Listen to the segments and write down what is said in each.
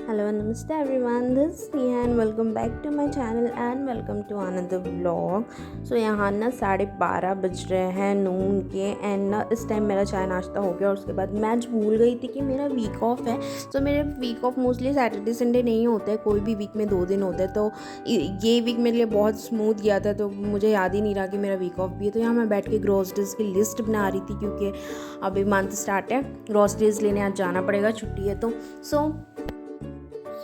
Hello, namaste everyone. This is Neha and welcome back to my channel and welcome to another vlog. So यहाँ ना 12:30 बज रहे हैं नून के एंड ना इस टाइम मेरा चाय नाश्ता हो गया और उसके बाद मैं आज भूल गई थी कि मेरा वीक ऑफ है. तो मेरे week off mostly Saturday Sunday नहीं होते हैं, कोई भी वीक में 2 दिन होते हैं. तो ये वीक मेरे लिए बहुत स्मूथ गया था, तो मुझे याद ही नहीं रहा कि मेरा वीक ऑफ भी है. तो यहाँ मैं बैठ के ग्रोसरीज की लिस्ट बना रही थी क्योंकि अभी मंथ स्टार्ट है, ग्रोसरीज लेने आज जाना पड़ेगा, छुट्टी है. तो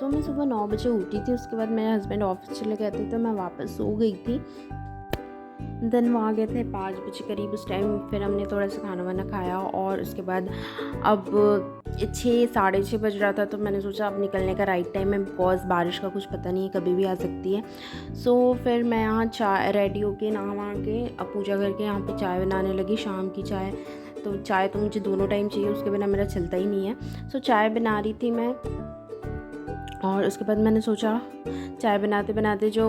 मैं सुबह 9 बजे उठी थी. उसके बाद मेरे हस्बैंड ऑफिस चले गए थे तो मैं वापस सो गई थी. देन वो आ गए थे 5 बजे करीब. उस टाइम फिर हमने थोड़ा सा खाना वाना खाया और उसके बाद अब 6 साढ़े 6 बज रहा था. तो मैंने सोचा अब निकलने का राइट टाइम है, बिकॉज बारिश का कुछ पता नहीं है, कभी भी आ सकती है. फिर मैं यहाँ चाय रेडी होके नहा के अब पूजा करके यहाँ पे चाय बनाने लगी, शाम की चाय. तो चाय तो मुझे दोनों टाइम चाहिए, उसके बिना मेरा चलता ही नहीं है. चाय बना रही थी मैं और उसके बाद मैंने सोचा चाय बनाते बनाते जो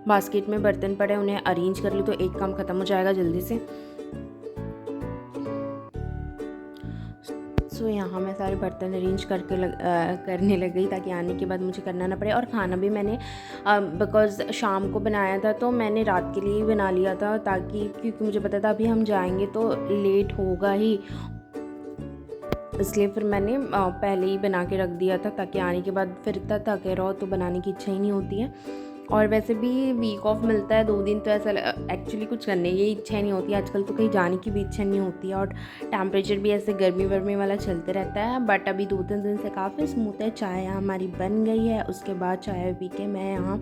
बास्केट में बर्तन पड़े उन्हें अरेंज कर लूँ तो एक काम ख़त्म हो जाएगा जल्दी से. यहाँ मैं सारे बर्तन अरेंज करने लग गई ताकि आने के बाद मुझे करना ना पड़े. और खाना भी मैंने बिकॉज़ शाम को बनाया था तो मैंने रात के लिए ही बना लिया था, ताकि क्योंकि मुझे पता था अभी हम जाएंगे तो लेट होगा ही, इसलिए फिर मैंने पहले ही बना के रख दिया था ताकि आने के बाद फिर इतना थके रहो तो बनाने की इच्छा ही नहीं होती है. और वैसे भी वीक ऑफ मिलता है 2 दिन तो ऐसा एक्चुअली कुछ करने की इच्छा नहीं होती. आजकल तो कहीं जाने की भी इच्छा नहीं होती है और टेम्परेचर भी ऐसे गर्मी वर्मी वाला चलते रहता है. बट अभी 2-3 दिन से काफ़ी स्मूथ है. चाय हमारी बन गई है, उसके बाद चाय पी के मैं यहाँ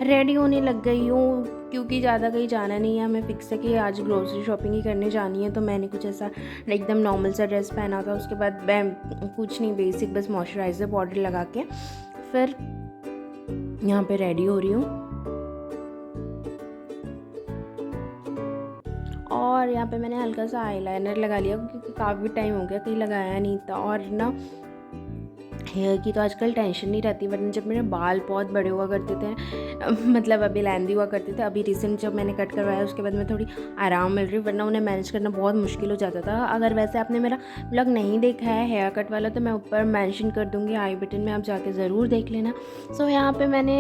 रेडी होने लग गई हूँ क्योंकि ज़्यादा कहीं जाना नहीं है. हमें फिक्स है कि आज ग्रोसरी शॉपिंग ही करने जानी है. तो मैंने कुछ ऐसा एकदम नॉर्मल सा ड्रेस पहना था. उसके बाद मैं कुछ नहीं, बेसिक बस मॉइस्चराइज़र पाउडर लगा के फिर यहाँ पे रेडी हो रही हूँ. और यहाँ पे मैंने हल्का सा आईलाइनर लगा लिया क्योंकि काफ़ी टाइम हो गया कहीं लगाया नहीं था. और ना हेयर की तो आजकल टेंशन नहीं रहती, वरना जब मेरे बाल बहुत बड़े हुआ करते थे मतलब अभी लेंदी हुआ करते थे, अभी रिसेंट जब मैंने कट करवाया उसके बाद में थोड़ी आराम मिल रही, वरना उन्हें मैनेज करना बहुत मुश्किल हो जाता था. अगर वैसे आपने मेरा व्लॉग नहीं देखा है हेयर कट वाला तो मैं ऊपर मेंशन कर दूँगी आई बटन में, आप जाके ज़रूर देख लेना. यहाँ पे मैंने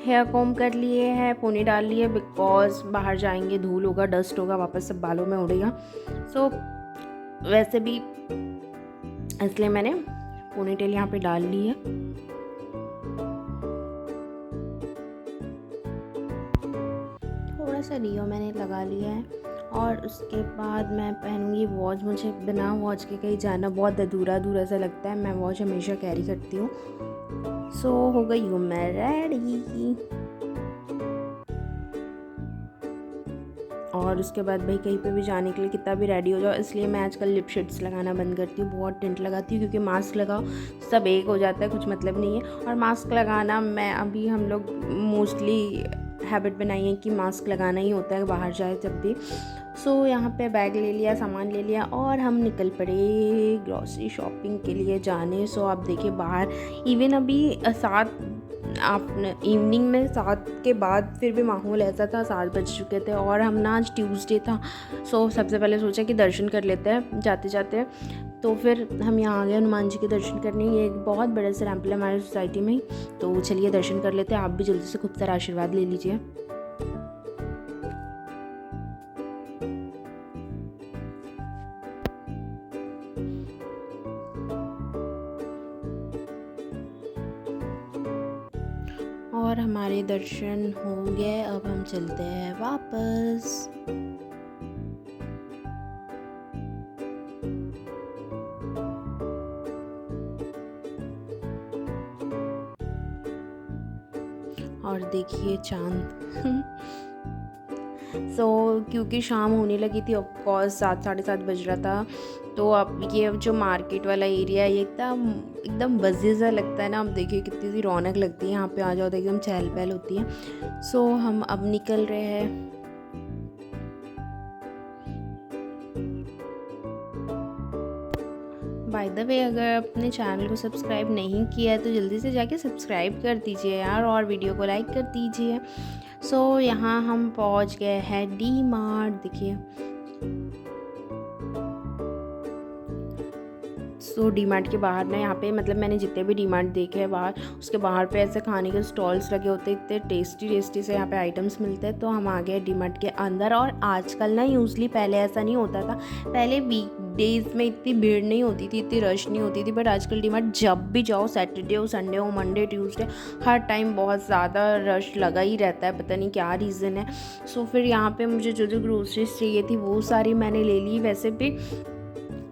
हेयर कॉम कर लिए है, पोनी डाल लिए बिकॉज बाहर जाएंगे, धूल होगा, डस्ट होगा, वापस सब बालों में उड़ेगा. वैसे भी इसलिए मैंने पोनीटेल यहाँ पे डाल ली है. थोड़ा सा रियो मैंने लगा लिया है और उसके बाद मैं पहनूंगी वॉच. मुझे बिना वॉच के कहीं जाना बहुत अधूरा अधूरा सा लगता है, मैं वॉच हमेशा कैरी करती हूँ. हो गई हूँ मैं रेडी. और उसके बाद भाई कहीं पे भी जाने के लिए कितना भी रेडी हो जाओ, इसलिए मैं आजकल लिप शेड्स लगाना बंद करती हूँ, बहुत टिंट लगाती हूँ क्योंकि मास्क लगाओ सब एक हो जाता है, कुछ मतलब नहीं है. और मास्क लगाना अभी हम लोग मोस्टली हैबिट बनाई है कि मास्क लगाना ही होता है बाहर जाए जब भी. यहाँ पे बैग ले लिया, सामान ले लिया और हम निकल पड़े ग्रॉसरी शॉपिंग के लिए जाने. आप देखिए बाहर इवन अभी 7 इवनिंग में 7 के बाद फिर भी माहौल ऐसा था, 7 बज चुके थे और हम ना आज ट्यूसडे था. सबसे पहले सोचा कि दर्शन कर लेते हैं जाते जाते. तो फिर हम यहाँ आ गए हनुमान जी के दर्शन करने. ये एक बहुत बड़ा सा टेम्पल है हमारी सोसाइटी में, तो चलिए दर्शन कर लेते हैं. आप भी जल्दी से खूब सारा आशीर्वाद ले लीजिए. और हमारे दर्शन हो गए, अब हम चलते हैं वापस. और देखिए चांद क्योंकि शाम होने लगी थी, ऑफ कोर्स 7 साढ़े 7 बज रहा था. तो अब ये जो मार्केट वाला एरिया है ये एकदम बज़ी सा लगता है ना. आप देखिए कितनी सी रौनक लगती है यहाँ पे, आ जाओ तो एकदम चहल पहल होती है. हम अब निकल रहे हैं. बाय द वे, अगर अपने चैनल को सब्सक्राइब नहीं किया है तो जल्दी से जाके सब्सक्राइब कर दीजिए यार, और वीडियो को लाइक कर दीजिए. यहाँ हम पहुँच गए हैं डी मार्ट. देखिए सो डी मार्ट के बाहर ना यहाँ पे मतलब मैंने जितने भी डी मार्ट देखे हैं बाहर, उसके बाहर पे ऐसे खाने के स्टॉल्स लगे होते हैं, इतने टेस्टी से यहाँ पे आइटम्स मिलते हैं। तो हम आ गए डी मार्ट के अंदर। और आजकल ना यूजली पहले ऐसा नहीं होता था, पहले वीक डेज में इतनी भीड़ नहीं होती थी, इतनी रश नहीं होती थी, बट आजकल डी मार्ट जब भी जाओ, सैटरडे हो, संडे हो, मंडे, ट्यूसडे, हर टाइम बहुत ज़्यादा रश लगा ही रहता है, पता नहीं क्या रीज़न है। सो फिर यहाँ पे मुझे जो जो ग्रोसरीज चाहिए थी वो सारी मैंने ले ली। वैसे भी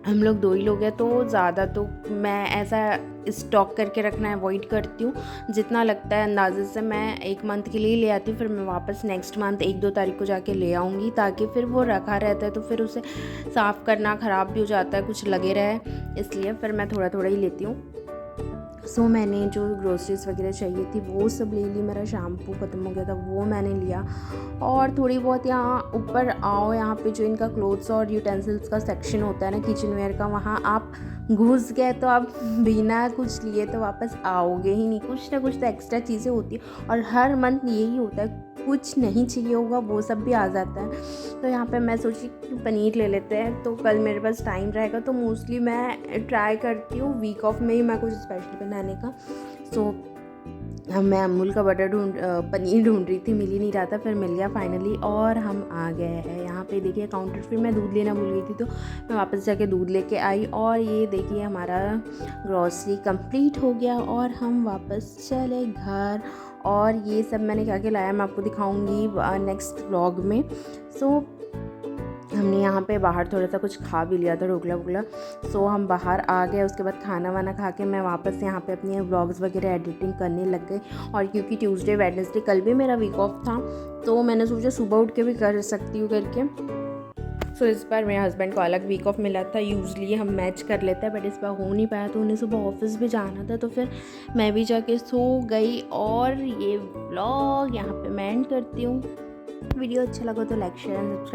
हम लोग 2 ही लोग हैं, तो ज़्यादा तो मैं ऐसा स्टॉक करके रखना अवॉइड करती हूँ। जितना लगता है अंदाजे से मैं 1 मंथ के लिए ले आती हूँ, फिर मैं वापस नेक्स्ट मंथ 1-2 तारीख को जाके ले आऊँगी, ताकि फिर वो रखा रहता है तो फिर उसे साफ़ करना ख़राब भी हो जाता है, कुछ लगे रहे, इसलिए फिर मैं थोड़ा थोड़ा ही लेती हूँ। सो मैंने जो ग्रोसरीज वगैरह चाहिए थी वो सब ले ली। मेरा शैम्पू ख़त्म हो गया था, वो मैंने लिया। और थोड़ी बहुत यहाँ ऊपर आओ, यहाँ पे जो इनका क्लोथ्स और यूटेंसिल्स का सेक्शन होता है ना, किचन वेयर का, वहाँ आप घुस गए तो आप बिना कुछ लिए तो वापस आओगे ही नहीं। कुछ ना कुछ तो एक्स्ट्रा चीज़ें होती है, और हर मंथ यही होता है, कुछ नहीं चाहिए होगा वो सब भी आ जाता है। तो यहाँ पे मैं सोची कि पनीर ले लेते हैं, तो कल मेरे पास टाइम रहेगा, तो मोस्टली मैं ट्राई करती हूँ वीक ऑफ में ही मैं कुछ स्पेशल बनाने का। सो मैं अमूल का पनीर ढूंढ रही थी, मिल ही नहीं रहा था, फिर मिल गया फाइनली, और हम आ गए हैं यहाँ पे। देखिए काउंटर, फिर मैं दूध लेना भूल गई थी, तो मैं वापस जाके दूध लेके आई, और ये देखिए हमारा ग्रॉसरी कंप्लीट हो गया और हम वापस चले घर। और ये सब मैंने क्या क्या लाया मैं आपको दिखाऊंगी नेक्स्ट व्लॉग में। सो हमने यहाँ पे बाहर थोड़ा सा कुछ खा भी लिया था, ढोकला वोकला। सो हम बाहर आ गए, उसके बाद खाना वाना खा के मैं वापस यहाँ पे अपनी व्लॉग्स वगैरह एडिटिंग करने लग गई। और क्योंकि ट्यूसडे वेडनेसडे कल भी मेरा वीक ऑफ था, तो मैंने सोचा सुबह उठ के भी कर सकती हूँ करके। सो इस बार मेरे हस्बैंड को अलग वीक ऑफ मिला था, यूजली हम मैच कर लेते हैं, बट इस बार हो नहीं पाया, तो उन्हें सुबह ऑफिस भी जाना था, तो फिर मैं भी जाके सो गई। और ये व्लॉग यहाँ पे मैं एंड करती हूँ। वीडियो अच्छा लगा तो लाइक शेयर एंड सब्सक्राइब